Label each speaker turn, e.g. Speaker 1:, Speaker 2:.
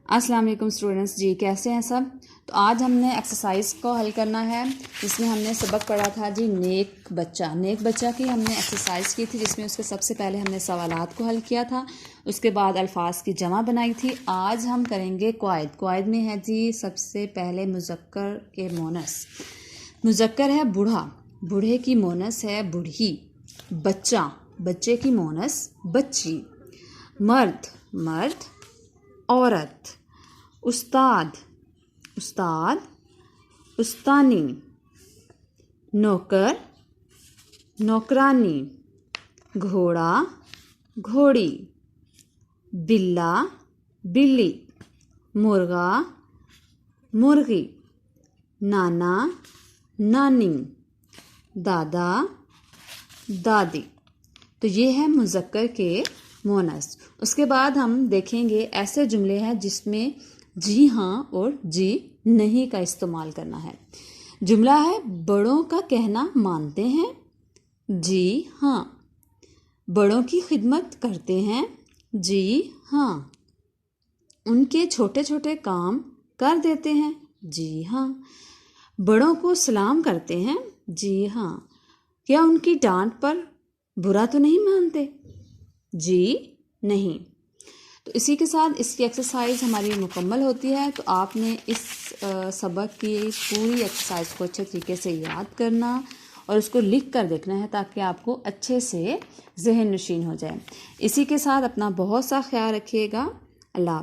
Speaker 1: السلام علیکم اسٹوڈنٹس، جی کیسے ہیں سب؟ تو آج ہم نے ایکسرسائز کو حل کرنا ہے جس میں ہم نے سبق پڑھا تھا جی نیک بچہ کی ہم نے ایکسرسائز کی تھی، جس میں اس کے سب سے پہلے ہم نے سوالات کو حل کیا تھا، اس کے بعد الفاظ کی جمع بنائی تھی۔ آج ہم کریں گے قواعد میں ہے جی سب سے پہلے مذکر کے مونس۔ مذکر ہے بوڑھا، بوڑھے کی مونس ہے بوڑھی۔ بچہ، بچے کی مونس بچی۔ مرد عورت۔ استاد استانی۔ نوکر نوکرانی۔ گھوڑا گھوڑی۔ بلا بلی۔ مرغا مرغی۔ نانا نانی۔ دادا دادی۔ تو یہ ہے مذکر کے مونس۔ اس کے بعد ہم دیکھیں گے ایسے جملے ہیں جس میں جی ہاں اور جی نہیں کا استعمال کرنا ہے۔ جملہ ہے بڑوں کا کہنا مانتے ہیں، جی ہاں۔ بڑوں کی خدمت کرتے ہیں، جی ہاں۔ ان کے چھوٹے چھوٹے کام کر دیتے ہیں، جی ہاں۔ بڑوں کو سلام کرتے ہیں، جی ہاں۔ کیا ان کی ڈانٹ پر برا تو نہیں مانتے؟ جی نہیں۔ تو اسی کے ساتھ اس کی ایکسرسائز ہماری مکمل ہوتی ہے۔ تو آپ نے اس سبق کی پوری ایکسرسائز کو اچھے طریقے سے یاد کرنا اور اس کو لکھ کر دیکھنا ہے تاکہ آپ کو اچھے سے ذہن نشین ہو جائے۔ اسی کے ساتھ اپنا بہت سا خیال رکھیے گا۔ اللہ حافظ۔